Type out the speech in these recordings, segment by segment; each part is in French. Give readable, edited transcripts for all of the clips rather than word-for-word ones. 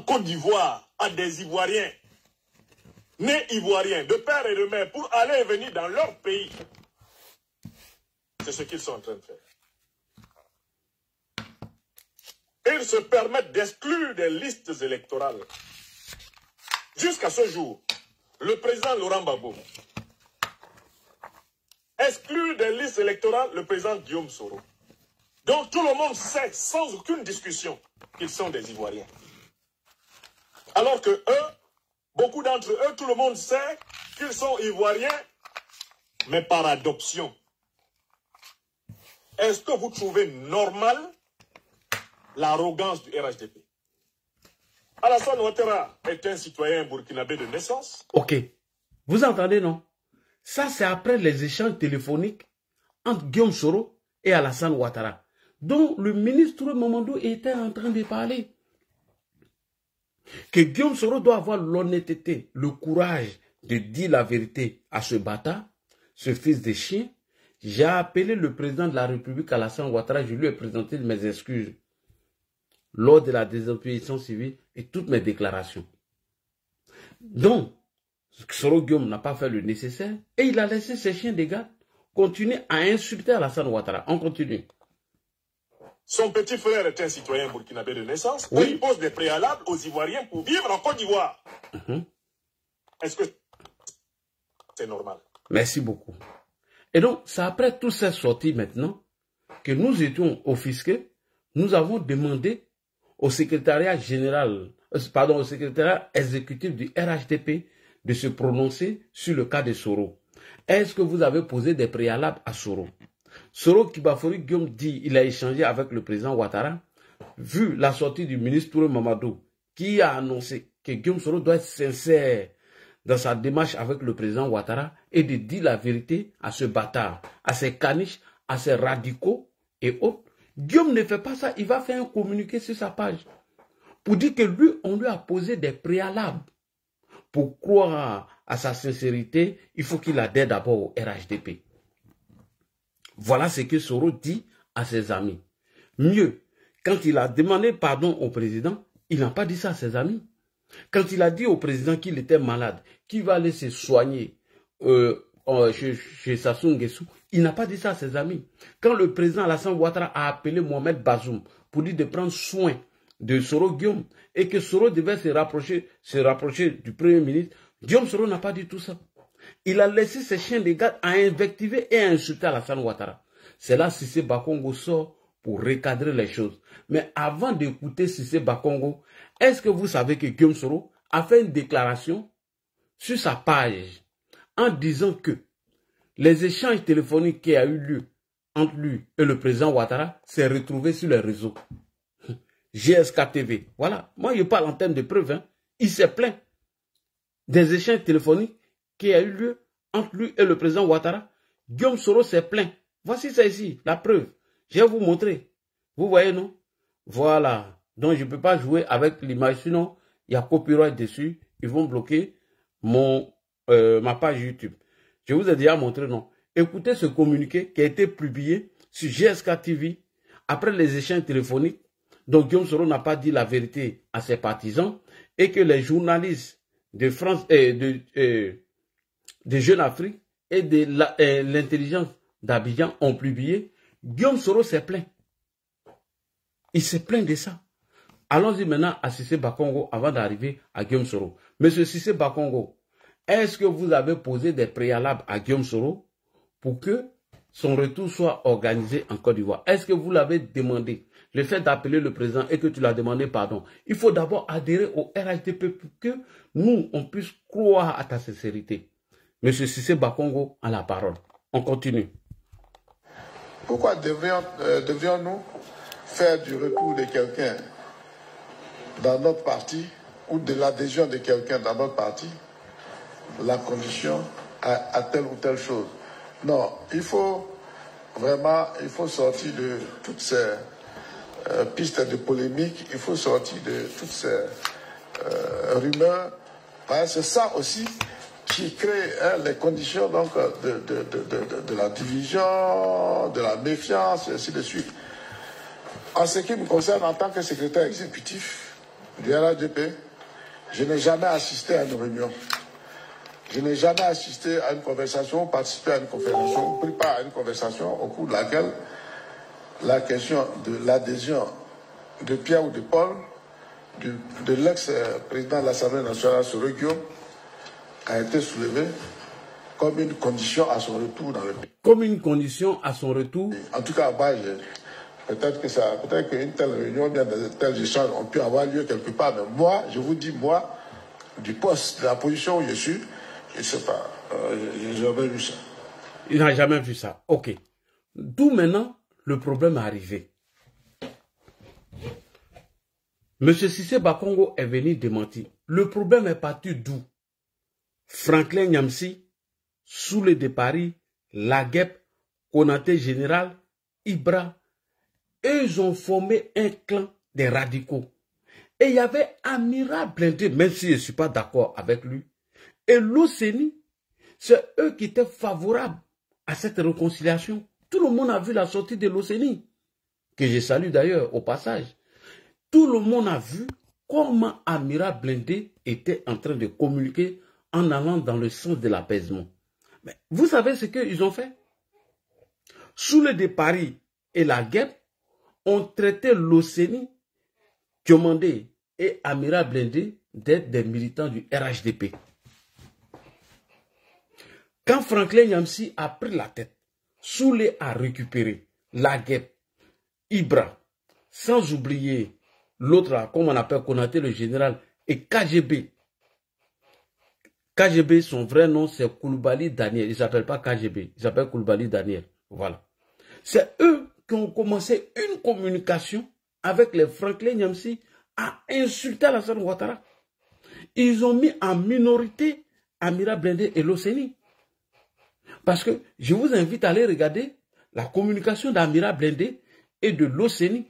Côte d'Ivoire à des Ivoiriens, nés Ivoiriens, de père et de mère, pour aller et venir dans leur pays. C'est ce qu'ils sont en train de faire. Ils se permettent d'exclure des listes électorales. Jusqu'à ce jour, le président Laurent Gbagbo exclut des listes électorales le président Guillaume Soro. Donc tout le monde sait, sans aucune discussion, qu'ils sont des Ivoiriens. Alors que eux, beaucoup d'entre eux, tout le monde sait qu'ils sont Ivoiriens, mais par adoption. Est-ce que vous trouvez normal l'arrogance du RHDP? Alassane Ouattara est un citoyen burkinabé de naissance. Ok. Vous entendez, non? Ça, c'est après les échanges téléphoniques entre Guillaume Soro et Alassane Ouattara, dont le ministre Mamadou était en train de parler. Que Guillaume Soro doit avoir l'honnêteté, le courage de dire la vérité à ce bâtard, ce fils de chien. J'ai appelé le président de la République, Alassane Ouattara, je lui ai présenté mes excuses lors de la désobéissance civile et toutes mes déclarations. Donc, Soro Guillaume n'a pas fait le nécessaire et il a laissé ses chiens de garde continuer à insulter Alassane Ouattara. On continue. Son petit frère est un citoyen burkinabé de naissance. Oui. Et il pose des préalables aux Ivoiriens pour vivre en Côte d'Ivoire. Est-ce que c'est normal? Merci beaucoup. Et donc, c'est après toutes ces sorties maintenant que nous étions offusqués. Nous avons demandé au secrétariat général, au secrétariat exécutif du RHDP de se prononcer sur le cas de Soro. Est-ce que vous avez posé des préalables à Soro? Soro Kibafori Guillaume dit il a échangé avec le président Ouattara, vu la sortie du ministre Touré Mamadou, qui a annoncé que Guillaume Soro doit être sincère dans sa démarche avec le président Ouattara et de dire la vérité à ce bâtard, à ces caniches, à ces radicaux et autres. Guillaume ne fait pas ça, il va faire un communiqué sur sa page pour dire que lui, on lui a posé des préalables. Pour croire à sa sincérité, il faut qu'il adhère d'abord au RHDP. Voilà ce que Soro dit à ses amis. Mieux, quand il a demandé pardon au président, il n'a pas dit ça à ses amis. Quand il a dit au président qu'il était malade, qu'il va aller se soigner chez Sassou Nguesso, il n'a pas dit ça à ses amis. Quand le président Alassane Ouattara a appelé Mohamed Bazoum pour dire de prendre soin de Soro Guillaume et que Soro devait se rapprocher du Premier ministre, Guillaume Soro n'a pas dit tout ça. Il a laissé ses chiens de garde à invectiver et à insulter Alassane Ouattara. C'est là Cissé Bakongo sort pour recadrer les choses. Mais avant d'écouter Cissé Bakongo, est-ce que vous savez que Guillaume Soro a fait une déclaration sur sa page en disant que les échanges téléphoniques qui a eu lieu entre lui et le président Ouattara s'est retrouvé sur les réseaux. GSK TV. Voilà. Moi, je parle en termes de preuves. Hein. Il s'est plaint des échanges téléphoniques qui a eu lieu entre lui et le président Ouattara. Guillaume Soro s'est plaint. Voici ça ici, la preuve. Je vais vous montrer. Vous voyez, non? Voilà. Donc, je ne peux pas jouer avec l'image. Sinon, il y a copyright dessus. Ils vont bloquer ma page YouTube. Je vous ai déjà montré, non? Écoutez ce communiqué qui a été publié sur GSK TV après les échanges téléphoniques. Donc, Guillaume Soro n'a pas dit la vérité à ses partisans et que les journalistes de France et de Jeune Afrique et de l'intelligence d'Abidjan ont publié. Guillaume Soro s'est plaint. Il s'est plaint de ça. Allons-y maintenant à Cissé Bakongo avant d'arriver à Guillaume Soro. Monsieur Cissé Bakongo, est-ce que vous avez posé des préalables à Guillaume Soro pour que son retour soit organisé en Côte d'Ivoire? Est-ce que vous l'avez demandé? Le fait d'appeler le président et que tu l'as demandé pardon. Il faut d'abord adhérer au RHDP pour que nous, on puisse croire à ta sincérité. Monsieur Cissé Bakongo a la parole. On continue. Pourquoi devrions-nous faire du retour de quelqu'un dans notre parti ou de l'adhésion de quelqu'un dans notre parti la condition à telle ou telle chose? Non, il faut sortir de toutes ces pistes de polémique, il faut sortir de toutes ces rumeurs. C'est ça aussi qui crée les conditions donc, de la division, de la méfiance, et ainsi de suite. En ce qui me concerne, en tant que secrétaire exécutif du RHDP, je n'ai jamais assisté à une réunion. Je n'ai jamais assisté à une conversation, participé à une conversation, pris part à une conversation au cours de laquelle la question de l'adhésion de Pierre ou de Paul, de l'ex-président de l'Assemblée nationale, Soro Guillaume, a été soulevée comme une condition à son retour dans le pays. Comme une condition à son retour. En tout cas, moi, peut-être qu'une telle réunion, bien de tels échanges ont pu avoir lieu quelque part, mais moi, je vous dis, moi, du poste, de la position où je suis, je ne sais pas, je n'ai jamais vu ça. Il n'a jamais vu ça. Ok. D'où maintenant, le problème est arrivé. M. Cissé Bakongo est venu démentir. Le problème est parti d'où? Franklin Nyamsi, Soule de Paris, Laguep, Konaté Général, Ibra, eux, ils ont formé un clan des radicaux. Et il y avait Amiral Blindé, même si je ne suis pas d'accord avec lui. Et l'OCENI, c'est eux qui étaient favorables à cette réconciliation. Tout le monde a vu la sortie de l'OCENI, que je salue d'ailleurs au passage. Tout le monde a vu comment Amiral Blindé était en train de communiquer en allant dans le sens de l'apaisement. Mais vous savez ce qu'ils ont fait? Soule de Paris et la guerre ont traité l'OCENI, Diomandé et Amiral Blindé d'être des militants du RHDP. Quand Franklin Nyamsi a pris la tête, Soule a récupéré Laguep, Ibra, sans oublier l'autre, comme on appelle Konaté le général, et KGB. KGB, son vrai nom, c'est Koulibaly Daniel. Il ne s'appelle pas KGB, il s'appelle Koulibaly Daniel. Voilà. C'est eux qui ont commencé une communication avec les Franklin Nyamsi à insulter Alassane Ouattara. Ils ont mis en minorité Amiral Blindé et l'OCENI. Parce que je vous invite à aller regarder la communication d'Amiral Blindé et de l'OCENI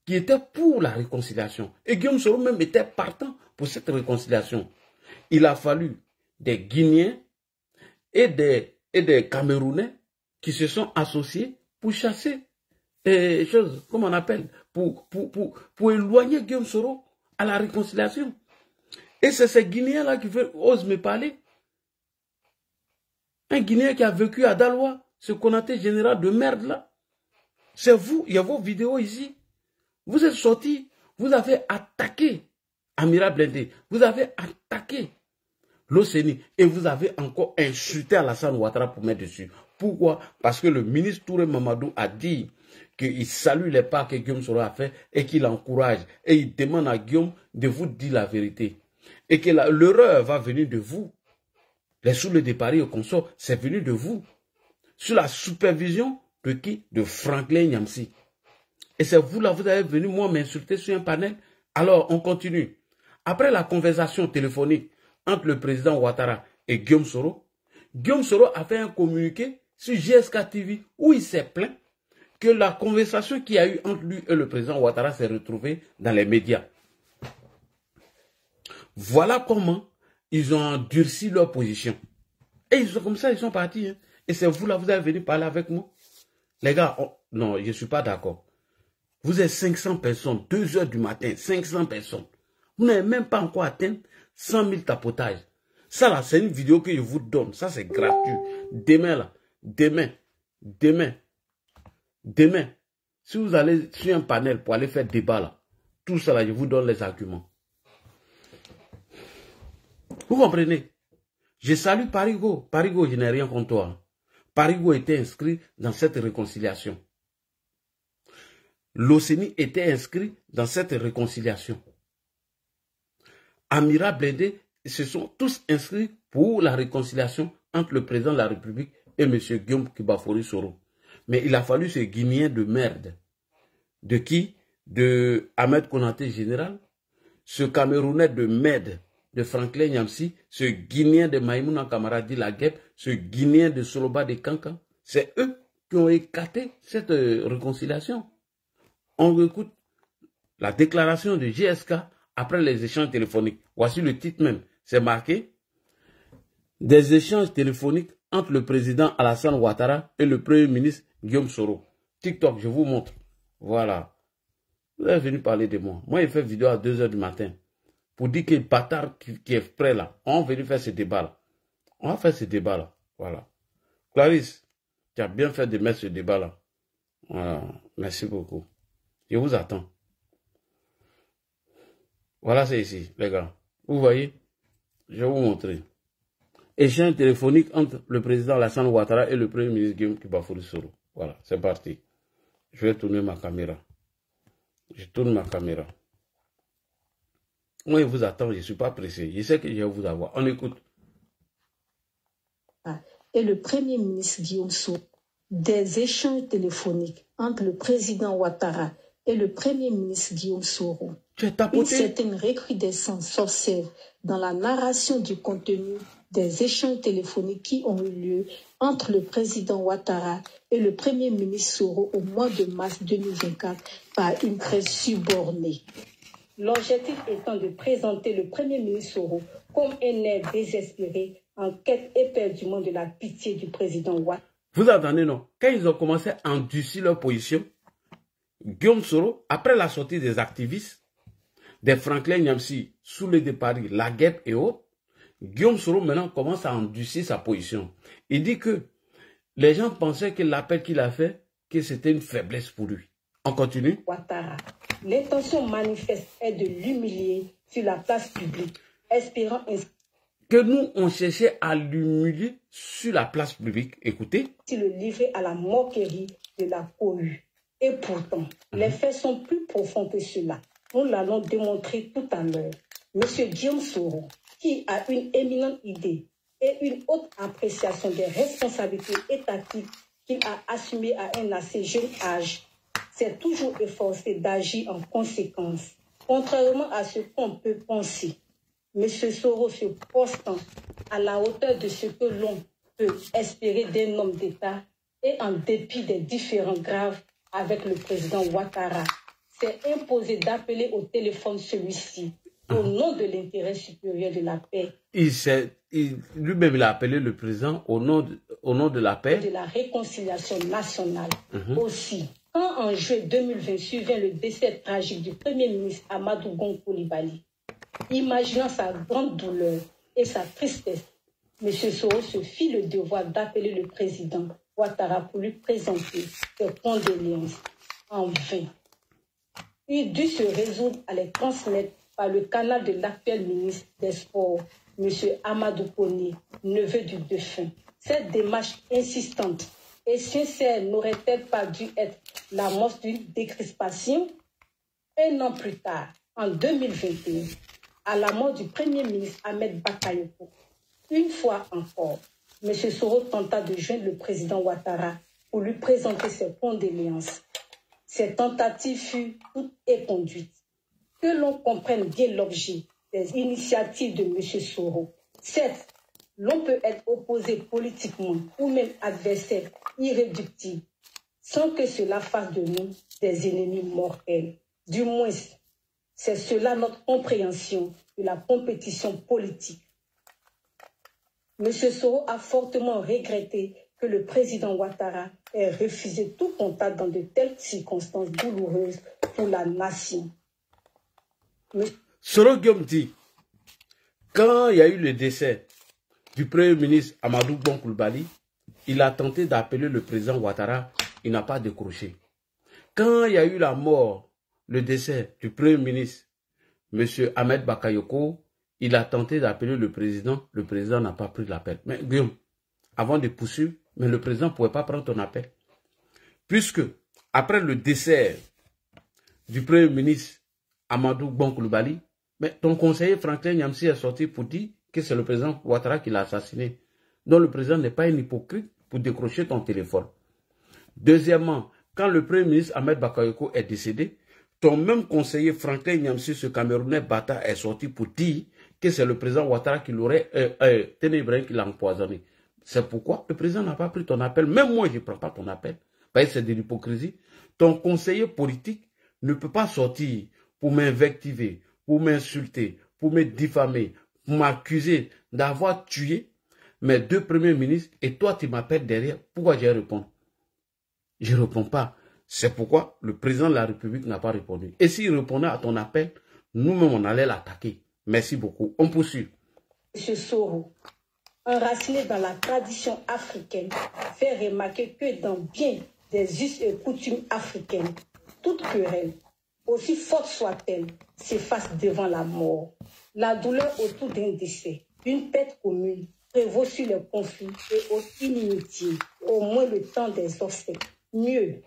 qui était pour la réconciliation. Et Guillaume Soro même était partant pour cette réconciliation. Il a fallu des Guinéens et des Camerounais qui se sont associés pour chasser des choses, comment on appelle, pour éloigner Guillaume Soro à la réconciliation. Et c'est ces Guinéens-là qui osent me parler. Un Guinéen qui a vécu à Daloa, ce Konaté général de merde là. C'est vous, il y a vos vidéos ici. Vous êtes sortis, vous avez attaqué Amiral Blindé, vous avez attaqué l'OCENI et vous avez encore insulté Alassane Ouattara pour mettre dessus. Pourquoi? Parce que le ministre Touré Mamadou a dit qu'il salue les pas que Guillaume Soro a fait et qu'il encourage et il demande à Guillaume de vous dire la vérité. Et que l'erreur va venir de vous. Les Soule de Paris et consorts, c'est venu de vous. Sous la supervision de qui? De Franklin Nyamsi. Et c'est vous là, vous avez venu moi m'insulter sur un panel. Alors, on continue. Après la conversation téléphonique entre le président Ouattara et Guillaume Soro a fait un communiqué sur GSK TV où il s'est plaint que la conversation qu'il y a eu entre lui et le président Ouattara s'est retrouvée dans les médias. Voilà comment ils ont endurci leur position. Et ils sont comme ça, ils sont partis. Hein. Et c'est vous là, vous avez venu parler avec moi. Les gars, non, je ne suis pas d'accord. Vous êtes 500 personnes, 2 heures du matin, 500 personnes. Vous n'avez même pas encore atteint 100 000 tapotages. Ça là, c'est une vidéo que je vous donne. Ça, c'est gratuit. Demain là, demain. Si vous allez sur un panel pour aller faire débat là, tout ça là, je vous donne les arguments. Vous comprenez? Je salue Parigo. Parigo, je n'ai rien contre toi. Parigo était inscrit dans cette réconciliation. L'OCENI était inscrit dans cette réconciliation. Amiral Blindé, se sont tous inscrits pour la réconciliation entre le président de la République et M. Guillaume Kibafori Soro. Mais il a fallu ce Guinéen de merde. De qui? De Ahmed Konaté général. Ce Camerounais de merde de Franklin Nyamsi. Ce Guinéen de Maïmouna Kamaradi Laguep. Ce Guinéen de Soloba de Kankan. C'est eux qui ont écarté cette réconciliation. On écoute la déclaration de GSK après les échanges téléphoniques. Voici le titre même. C'est marqué « Des échanges téléphoniques entre le président Alassane Ouattara et le premier ministre Guillaume Soro ». TikTok, je vous montre. Voilà. Vous êtes venu parler de moi. Moi, il fait vidéo à 2 h du matin pour dire que le bâtard qui est prêt là, on va venir faire ce débat-là. On va faire ce débat-là. Voilà. Clarisse, tu as bien fait de mettre ce débat-là. Voilà. Merci beaucoup. Je vous attends. Voilà, c'est ici, les gars. Vous voyez? Je vais vous montrer. Échange téléphonique entre le président Alassane Ouattara et le premier ministre Guillaume Kibafouri Soro. Voilà, c'est parti. Je vais tourner ma caméra. Je tourne ma caméra. Moi, je vous attends, je ne suis pas pressé. Je sais que je vais vous avoir. On écoute. Et le Premier ministre Guillaume Soro, des échanges téléphoniques entre le président Ouattara et le Premier ministre Guillaume Soro. Une certaine recrudescence s'observe dans la narration du contenu des échanges téléphoniques qui ont eu lieu entre le président Ouattara et le Premier ministre Soro au mois de mars 2024 par une presse subordonnée. L'objectif étant de présenter le Premier ministre Soro comme un air désespéré en quête éperdument de la pitié du président Ouattara. Vous entendez, non? Quand ils ont commencé à endurcir leur position, Guillaume Soro, après la sortie des activistes, des Franklin Nyamsi, sous le de Paris, la guerre et autres, Guillaume Soro maintenant commence à endurcir sa position. Il dit que les gens pensaient que l'appel qu'il a fait, que c'était une faiblesse pour lui. On continue. Ouattara. L'intention manifeste est de l'humilier sur la place publique, espérant ainsi que nous, on cherchait à l'humilier sur la place publique. Écoutez. Le livrer à la moquerie de la cohue. Et pourtant, les faits sont plus profonds que cela. Nous l'allons démontrer tout à l'heure. Monsieur Guillaume Soro, qui a une éminente idée et une haute appréciation des responsabilités étatiques qu'il a assumées à un assez jeune âge, s'est toujours efforcé d'agir en conséquence. Contrairement à ce qu'on peut penser, Monsieur Soro se postant à la hauteur de ce que l'on peut espérer d'un homme d'État et en dépit des différends graves avec le président Ouattara, s'est imposé d'appeler au téléphone celui-ci au nom de l'intérêt supérieur de la paix. Lui-même, il a appelé le président au nom de la paix. De la réconciliation nationale. Aussi, quand en juillet 2020 survient le décès tragique du Premier ministre Amadou Gon Coulibaly, imaginant sa grande douleur et sa tristesse, M. Soro se fit le devoir d'appeler le président Ouattara pour lui présenter ses condoléances. En vain. Il dut se résoudre à les transmettre par le canal de l'actuel ministre des Sports, M. Amadou Koné, neveu du défunt. Cette démarche insistante et sincère n'aurait-elle pas dû être l'amorce d'une décrispation? Un an plus tard, en 2021, à la mort du Premier ministre Ahmed Bakayoko, une fois encore, M. Soro tenta de joindre le président Ouattara pour lui présenter ses condoléances. Cette tentative fut toute éconduite. Que l'on comprenne bien l'objet des initiatives de M. Soro. Certes, l'on peut être opposé politiquement ou même adversaire irréductible, sans que cela fasse de nous des ennemis mortels. Du moins, c'est cela notre compréhension de la compétition politique. M. Soro a fortement regretté que le président Ouattara ait refusé tout contact dans de telles circonstances douloureuses pour la nation. Soro Guillaume dit, quand il y a eu le décès du Premier ministre Amadou Gon Coulibaly, il a tenté d'appeler le président Ouattara, il n'a pas décroché. Quand il y a eu la mort, le décès du Premier ministre, M. Ahmed Bakayoko, il a tenté d'appeler le président n'a pas pris l'appel. Mais Guillaume, avant de poursuivre, mais le président ne pouvait pas prendre ton appel. Puisque, après le décès du Premier ministre Amadou Gon Coulibaly, mais ton conseiller Franklin Nyamsi est sorti pour dire que c'est le président Ouattara qui l'a assassiné. Donc le président n'est pas un hypocrite pour décrocher ton téléphone. Deuxièmement, quand le Premier ministre Ahmed Bakayoko est décédé, ton même conseiller Franklin Nyamsi, ce Camerounais bâtard, est sorti pour dire que c'est le président Ouattara qui l'aurait ténébré, qui l'a empoisonné. C'est pourquoi le président n'a pas pris ton appel. Même moi, je ne prends pas ton appel. Parce que c'est de l'hypocrisie. Ton conseiller politique ne peut pas sortir pour m'invectiver, pour m'insulter, pour me diffamer, pour m'accuser d'avoir tué mes 2 premiers ministres et toi, tu m'appelles derrière. Pourquoi je réponds? Je ne réponds pas. C'est pourquoi le président de la République n'a pas répondu. Et s'il répondait à ton appel, nous-mêmes, on allait l'attaquer. Merci beaucoup. On poursuit. M. Soro, enraciné dans la tradition africaine, fait remarquer que dans bien des us et coutumes africaines, toute querelle, aussi forte soit-elle, s'efface devant la mort. La douleur autour d'un décès, d'une perte commune, prévaut sur les conflits et aux inimitiés, au moins le temps des obsèques. Mieux,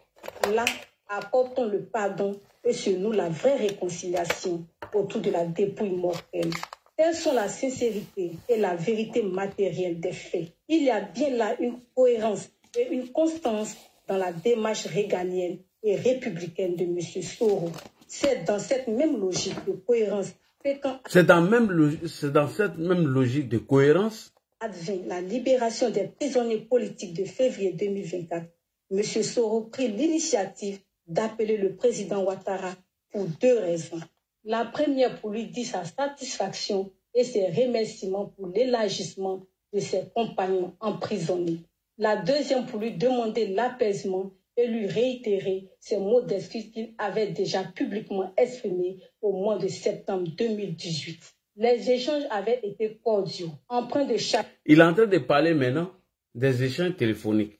là, apportons le pardon et sur nous la vraie réconciliation autour de la dépouille mortelle. Telles sont la sincérité et la vérité matérielle des faits. Il y a bien là une cohérence et une constance dans la démarche réganienne et républicaine de M. Soro. C'est dans cette même logique de cohérence que quand C'est dans cette même logique de cohérence advint la libération des prisonniers politiques de février 2024, M. Soro prit l'initiative d'appeler le président Ouattara pour deux raisons. La première pour lui dire sa satisfaction et ses remerciements pour l'élargissement de ses compagnons emprisonnés. La deuxième pour lui demander l'apaisement et lui réitérer ces mots d'excuse qu'il avait déjà publiquement exprimés au mois de septembre 2018. Les échanges avaient été cordiaux, empreints de chaque... Il est en train de parler maintenant des échanges téléphoniques.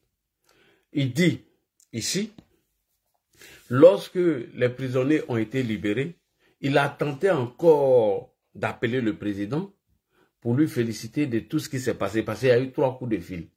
Il dit ici, lorsque les prisonniers ont été libérés, il a tenté encore d'appeler le président pour lui féliciter de tout ce qui s'est passé. Parce qu'il y a eu 3 coups de fil.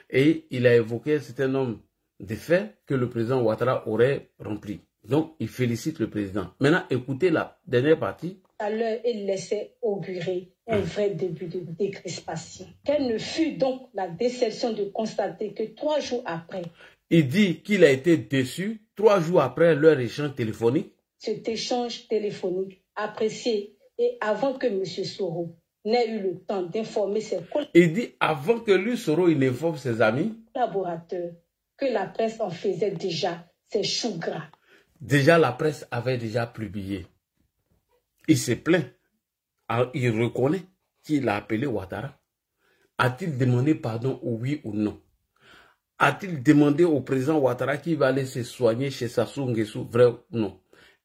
Et il a évoqué un certain nombre de faits que le président Ouattara aurait remplis. Donc, il félicite le président. Maintenant, écoutez la dernière partie. À l'heure, il laissait augurer un vrai début de décrispation. Quelle ne fut donc la déception de constater que 3 jours après, il dit qu'il a été déçu 3 jours après leur échange téléphonique. Cet échange téléphonique apprécié et avant que M. Soro n'ait eu le temps d'informer ses Il dit avant que lui, Soro, il informe ses amis, collaborateurs, que la presse en faisait déjà ses choux gras. Déjà, la presse avait déjà publié. Il se plaint. Alors, il reconnaît qu'il a appelé Ouattara. A-t-il demandé pardon, oui ou non? A-t-il demandé au président Ouattara qu'il va aller se soigner chez Sassou Nguesso, vrai ou non?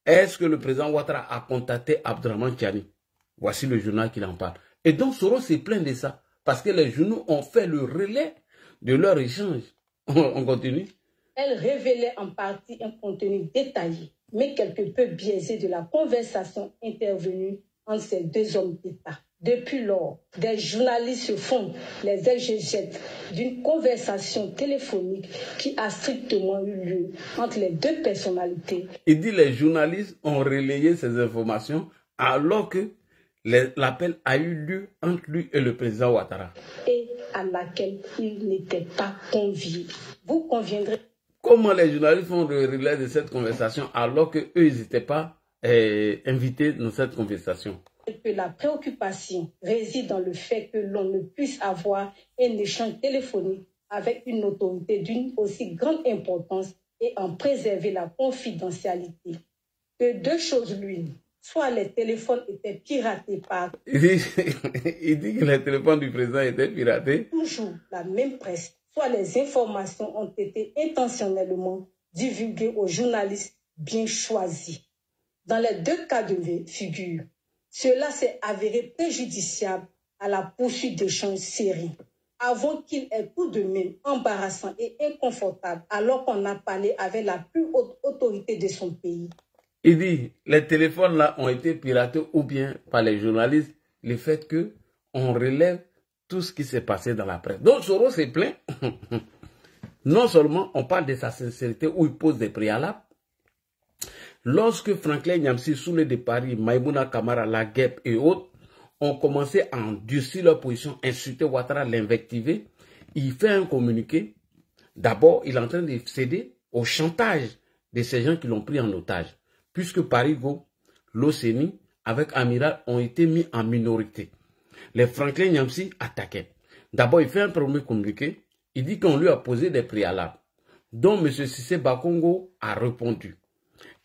Est-ce que le président Ouattara a contacté Abdrahmane Tiani? Voici le journal qui en parle. Et donc, Soro s'est plaint de ça. Parce que les journaux ont fait le relais de leur échange. On continue. Elle révélait en partie un contenu détaillé, mais quelque peu biaisé de la conversation intervenue entre ces deux hommes d'État. Depuis lors, des journalistes se font les exégètes d'une conversation téléphonique qui a strictement eu lieu entre les deux personnalités. Il dit que les journalistes ont relayé ces informations alors que l'appel a eu lieu entre lui et le président Ouattara. Et à laquelle il n'était pas convié. Vous conviendrez. Comment les journalistes font le relais de cette conversation alors qu'eux, ils n'étaient pas invités dans cette conversation? Que la préoccupation réside dans le fait que l'on ne puisse avoir un échange téléphonique avec une autorité d'une aussi grande importance et en préserver la confidentialité. Que deux choses l'une, soit les téléphones étaient piratés par... Il dit que les téléphones du président étaient piratés. Toujours la même presse, soit les informations ont été intentionnellement divulguées aux journalistes bien choisis. Dans les deux cas de figure, cela s'est avéré préjudiciable à la poursuite d'échanges sérieux. Avant qu'il ait tout de même embarrassant et inconfortable, alors qu'on a parlé avec la plus haute autorité de son pays. Il dit, les téléphones là ont été piratés ou bien par les journalistes, le fait que on relève tout ce qui s'est passé dans la presse. Donc Soro s'est plaint. Non seulement on parle de sa sincérité où il pose des préalables. Lorsque Franklin Nyamsi, Soulé de Paris, Maïmouna Kamara, La Guêpe et autres ont commencé à endurcir leur position, insulter Ouattara, l'invectiver, il fait un communiqué. D'abord, il est en train de céder au chantage de ces gens qui l'ont pris en otage. Puisque Parigo, l'OCENI, avec Amiral, ont été mis en minorité. Les Franklin Nyamsi attaquaient. D'abord, il fait un premier communiqué. Il dit qu'on lui a posé des préalables, dont M. Cissé Bakongo a répondu.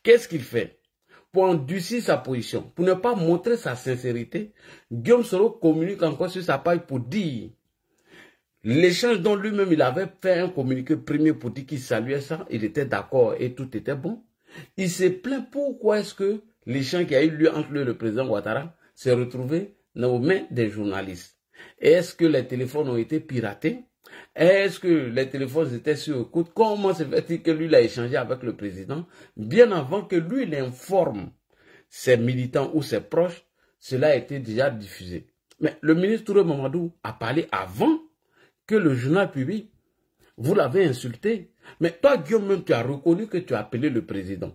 Qu'est-ce qu'il fait? Pour endurcir sa position, pour ne pas montrer sa sincérité, Guillaume Soro communique encore sur sa page pour dire L'échange dont lui-même il avait fait un communiqué premier pour dire qu'il saluait ça, il était d'accord et tout était bon. Il s'est plaint pourquoi est-ce que l'échange qui a eu lieu entre lui et le président Ouattara s'est retrouvé aux mains des journalistes. Est-ce que les téléphones ont été piratés? Est-ce que les téléphones étaient sur écoute? Comment se fait-il que lui il a échangé avec le président bien avant que lui il informe ses militants ou ses proches? Cela a été déjà diffusé. Mais le ministre Touré Mamadou a parlé avant que le journal publie. Vous l'avez insulté. Mais toi, Guillaume, même tu as reconnu que tu as appelé le président.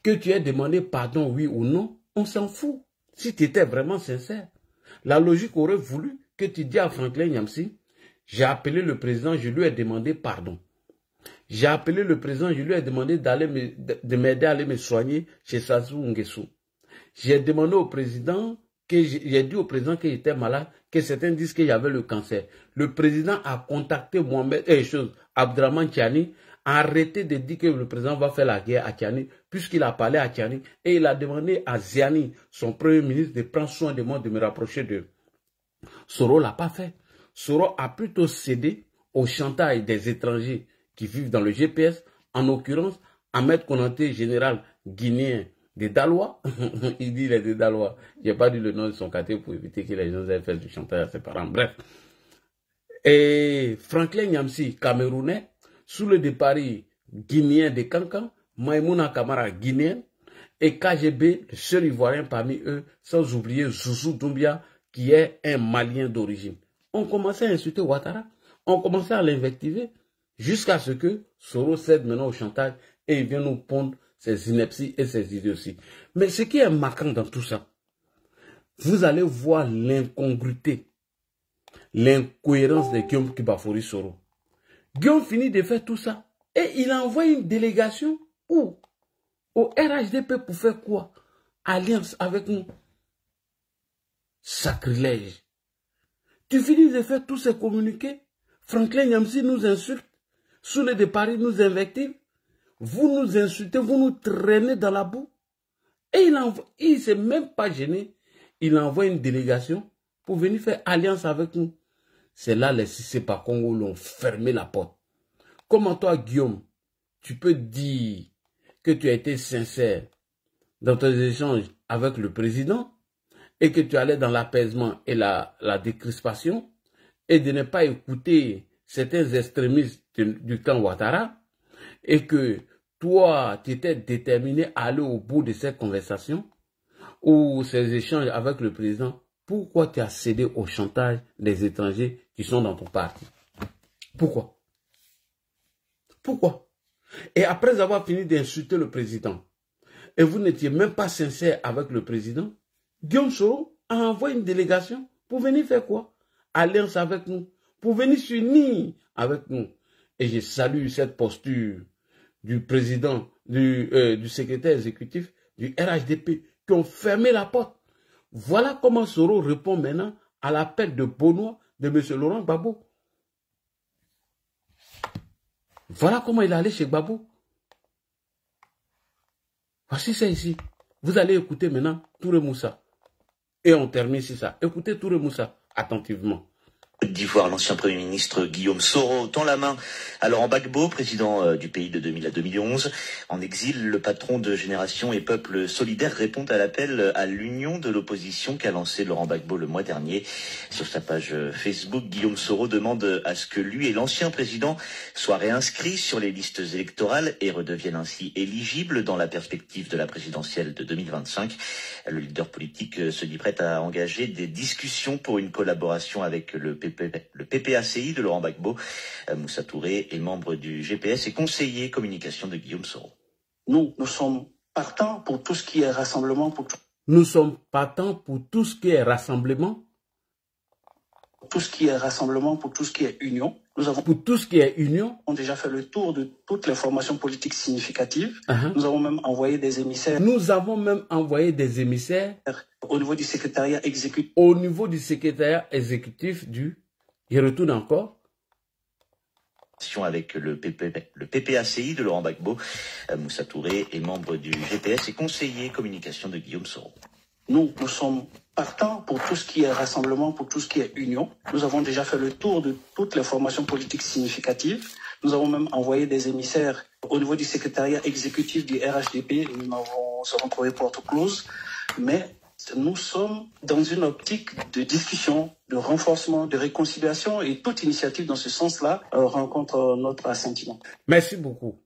Que tu aies demandé pardon, oui ou non, on s'en fout. Si tu étais vraiment sincère. La logique aurait voulu que tu dises à Franklin Nyamsi, j'ai appelé le président, je lui ai demandé pardon. J'ai appelé le président, je lui ai demandé de m'aider à aller me soigner chez Sassou Nguesso. J'ai demandé au président, j'ai dit au président qu'il était malade, que certains disent qu'il y avait le cancer. Le président a contacté Abdraman Tiani, a arrêté de dire que le président va faire la guerre à Tiani, puisqu'il a parlé à Tiani, et il a demandé à Ziani, son premier ministre, de prendre soin de moi, de me rapprocher d'eux. Soro ne l'a pas fait. Soro a plutôt cédé au chantage des étrangers qui vivent dans le GPS, en l'occurrence, Ahmed Konaté, général guinéen des Dalois. Il dit les Dalois. Je n'ai pas dit le nom de son quartier pour éviter que les gens aient fait du chantage à ses parents. Bref. Et Franklin Nyamsi, camerounais, sous le départ guinéen de Kankan, Maïmouna Kamara, guinéen, et KGB, le seul ivoirien parmi eux, sans oublier Zouzou Doumbia, qui est un malien d'origine. On commençait à insulter Ouattara, on commençait à l'invectiver, jusqu'à ce que Soro cède maintenant au chantage et il vient nous pondre ses inepties et ses idioties. Mais ce qui est marquant dans tout ça, vous allez voir l'incongruité, l'incohérence de Guillaume Kibafori Soro. Guillaume finit de faire tout ça et il envoie une délégation où? Au RHDP pour faire quoi? Alliance avec nous. Sacrilège. Tu finis de faire tous ces communiqués. Franklin Nyamsi nous insulte. Soule de Paris nous invective. Vous nous insultez, vous nous traînez dans la boue. Et il ne s'est même pas gêné. Il envoie une délégation pour venir faire alliance avec nous. C'est là les Cissé par Congo l'ont fermé la porte. Comment toi, Guillaume, tu peux dire que tu as été sincère dans tes échanges avec le président et que tu allais dans l'apaisement et la décrispation et de ne pas écouter certains extrémistes du camp Ouattara et que toi, tu étais déterminé à aller au bout de cette conversation ou ces échanges avec le président, pourquoi tu as cédé au chantage des étrangers qui sont dans ton parti? Pourquoi? Pourquoi? Et après avoir fini d'insulter le président, et vous n'étiez même pas sincère avec le président, Guillaume Soro a envoyé une délégation pour venir faire quoi? Alliance avec nous, pour venir s'unir avec nous. Et je salue cette posture du président, du secrétaire exécutif, du RHDP, qui ont fermé la porte. Voilà comment Soro répond maintenant à l'appel de Benoît de M. Laurent Gbagbo. Voilà comment il est allé chez Gbagbo. Voici ça ici. Vous allez écouter maintenant Touré Moussa. Et on termine sur ça. Écoutez Touré Moussa attentivement. D'Ivoire, l'ancien Premier ministre Guillaume Soro tend la main à Laurent Gbagbo, président du pays de 2000 à 2011. En exil, le patron de Génération et Peuple Solidaire répond à l'appel à l'union de l'opposition qu'a lancé Laurent Gbagbo le mois dernier. Sur sa page Facebook, Guillaume Soro demande à ce que lui et l'ancien président soient réinscrits sur les listes électorales et redeviennent ainsi éligibles dans la perspective de la présidentielle de 2025. Le leader politique se dit prêt à engager des discussions pour une collaboration avec le PPACI de Laurent Gbagbo. Moussa Touré est membre du GPS et conseiller communication de Guillaume Soro. Nous sommes partants pour tout ce qui est rassemblement. Nous sommes partants pour tout ce qui est rassemblement. Tout ce qui est rassemblement, pour tout ce qui est union. Nous avons pour tout ce qui est union. On a déjà fait le tour de toutes les formations politiques significatives. Nous avons même envoyé des émissaires. Nous avons même envoyé des émissaires au niveau du secrétariat exécutif. Au niveau du secrétariat exécutif du... Je retourne encore. Avec le PPACI de Laurent Gbagbo. Moussa Touré est membre du GPS et conseiller communication de Guillaume Soro. Nous sommes partants pour tout ce qui est rassemblement, pour tout ce qui est union. Nous avons déjà fait le tour de toutes les formations politiques significatives. Nous avons même envoyé des émissaires au niveau du secrétariat exécutif du RHDP. Nous avons retrouvé porte close. Mais nous sommes dans une optique de discussion, de renforcement, de réconciliation, et toute initiative dans ce sens-là rencontre notre assentiment. Merci beaucoup.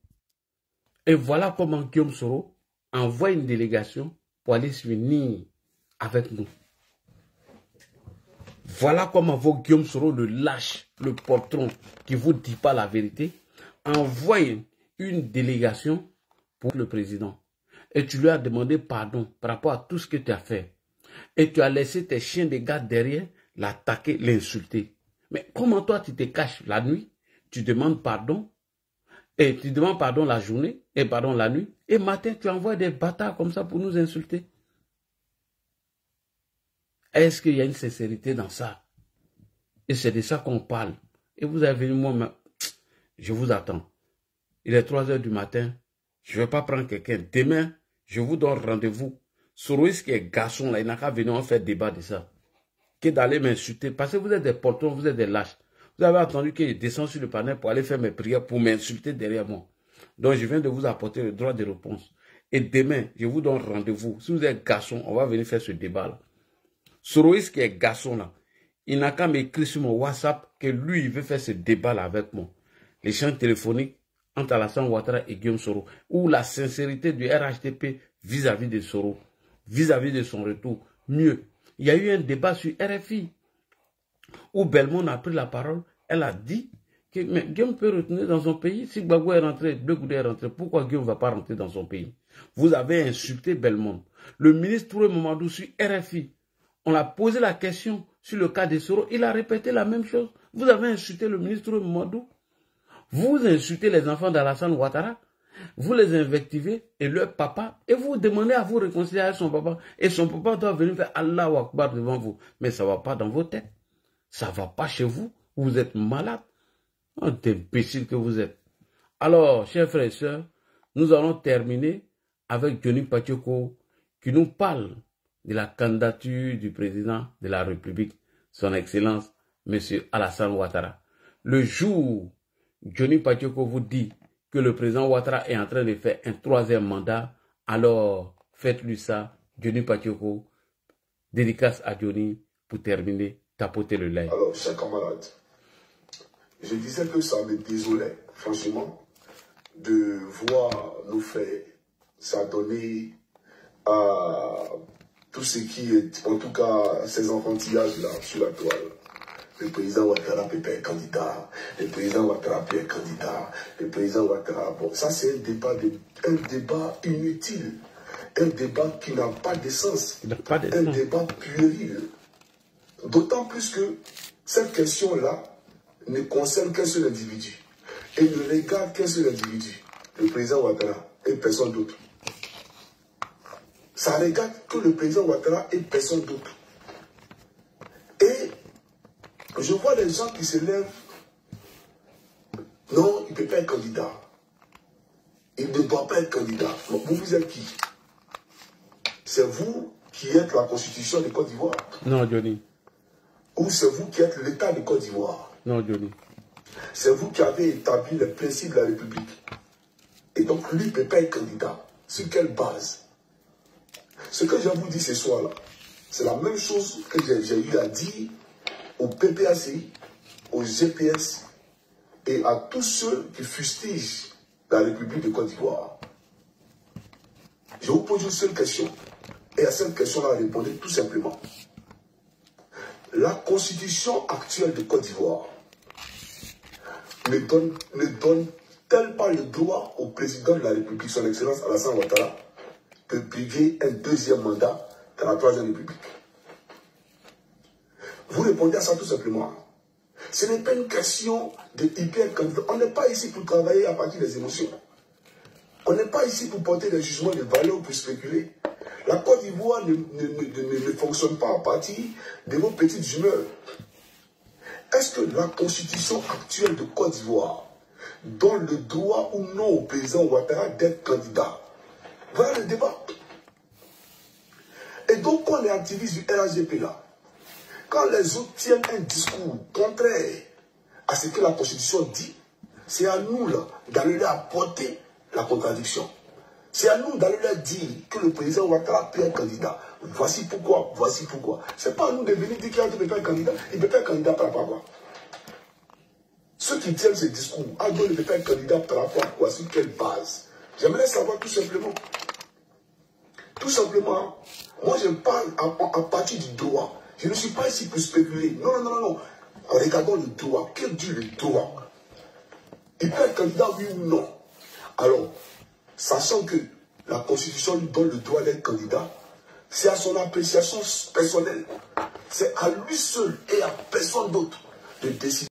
Et voilà comment Guillaume Soro envoie une délégation pour aller se unir avec nous. Voilà comment vous, Guillaume Soro, le lâche, le poltron qui ne vous dit pas la vérité, envoie une délégation pour le président. Et tu lui as demandé pardon par rapport à tout ce que tu as fait. Et tu as laissé tes chiens de garde derrière l'attaquer, l'insulter. Mais comment toi tu te caches la nuit, tu demandes pardon, et tu demandes pardon la journée, et pardon la nuit, et matin tu envoies des bâtards comme ça pour nous insulter? Est-ce qu'il y a une sincérité dans ça? Et c'est de ça qu'on parle. Et vous avez venu, moi, je vous attends. Il est 3 h du matin, je ne vais pas prendre quelqu'un. Demain, je vous donne rendez-vous. Soroïs qui est garçon là, il n'a qu'à venir en faire débat de ça. Que d'aller m'insulter. Parce que vous êtes des portons, vous êtes des lâches. Vous avez attendu que je descende sur le panel pour aller faire mes prières, pour m'insulter derrière moi. Donc je viens de vous apporter le droit de réponse. Et demain, je vous donne rendez-vous. Si vous êtes garçon, on va venir faire ce débat là. Soroïs qui est garçon là, il n'a qu'à m'écrire sur mon WhatsApp que lui, il veut faire ce débat là avec moi. L'échange téléphonique entre Alassane Ouattara et Guillaume Soro, ou la sincérité du RHDP vis-à-vis de Soro, vis-à-vis de son retour. Mieux, il y a eu un débat sur RFI, où Belmond a pris la parole, elle a dit que mais Guillaume peut retourner dans son pays. Si Gbagbo est rentré, Blegoudé est rentré, pourquoi Guillaume ne va pas rentrer dans son pays? Vous avez insulté Belmond. Le ministre Touré Mamadou sur RFI, on a posé la question sur le cas de Soro, il a répété la même chose. Vous avez insulté le ministre Touré Mamadou. Vous insultez les enfants d'Alassane Ouattara, vous les invectivez et leur papa, et vous demandez à vous réconcilier avec son papa. Et son papa doit venir faire Allahu Akbar devant vous. Mais ça ne va pas dans vos têtes. Ça ne va pas chez vous. Vous êtes malade. Oh, imbécile que vous êtes. Alors, chers frères et sœurs, nous allons terminer avec Johnny Pacheco qui nous parle de la candidature du président de la République, son Excellence, M. Alassane Ouattara. Le jour Johnny Pacheco vous dit que le président Ouattara est en train de faire un 3e mandat, alors faites-lui ça, Johnny Pacheco, dédicace à Johnny pour terminer, tapoter le lait. Alors, chers camarades, je disais que ça me désolait, franchement, de voir nos frères s'adonner à tout ce qui est, en tout cas, ces enfantillages-là sur la toile. Le président Ouattara peut être candidat, le président Ouattara peut être candidat, le président Ouattara... Bon, ça c'est un débat inutile, un débat qui n'a pas de sens, un débat puéril. D'autant plus que cette question-là ne concerne qu'un seul individu et ne regarde qu'un seul individu, le président Ouattara et personne d'autre. Ça regarde que le président Ouattara et personne d'autre. Et je vois des gens qui se lèvent. Non, il ne peut pas être candidat. Il ne doit pas être candidat. Donc, vous êtes qui? C'est vous qui êtes la constitution de Côte d'Ivoire? Non, Johnny. Ou c'est vous qui êtes l'État de Côte d'Ivoire? Non, Johnny. C'est vous qui avez établi les principes de la République. Et donc, lui ne peut pas être candidat. Sur quelle base? Ce que je vous dis ce soir-là, c'est la même chose que j'ai eu à dire au PPACI, au GPS et à tous ceux qui fustigent la République de Côte d'Ivoire. Je vous pose une seule question. Et à cette question-là, répondez tout simplement. La constitution actuelle de Côte d'Ivoire ne donne-t-elle pas le droit au président de la République, son Excellence Alassane Ouattara, de briguer un 2e mandat dans la 3e République? Vous répondez à ça tout simplement. Ce n'est pas une question de hyper-candidat. On n'est pas ici pour travailler à partir des émotions. On n'est pas ici pour porter des jugements de valeur ou pour spéculer. La Côte d'Ivoire ne fonctionne pas à partir de vos petites humeurs. Est-ce que la constitution actuelle de Côte d'Ivoire donne le droit ou non au président Ouattara d'être candidat? Voilà le débat. Et Et donc, quand les activistes du RHDP là, quand les autres tiennent un discours contraire à ce que la Constitution dit, c'est à nous là d'aller leur apporter la contradiction. C'est à nous d'aller leur dire que le président Ouattara peut être candidat. Voici pourquoi, voici pourquoi. C'est pas à nous de venir dire qu'il ne peut pas être candidat. Il ne peut pas être candidat par rapport à quoi? Ceux qui tiennent ce discours, Aldo ne peut pas être candidat par rapport à quoi? Sur quelle base? J'aimerais savoir tout simplement. Tout simplement, moi je parle à partir du droit. Je ne suis pas ici pour spéculer. Non, non, non, non. Regardons le droit. Que dit le droit? Il peut être candidat, oui ou non? Alors, sachant que la Constitution lui donne le droit d'être candidat, c'est à son appréciation personnelle. C'est à lui seul et à personne d'autre de décider.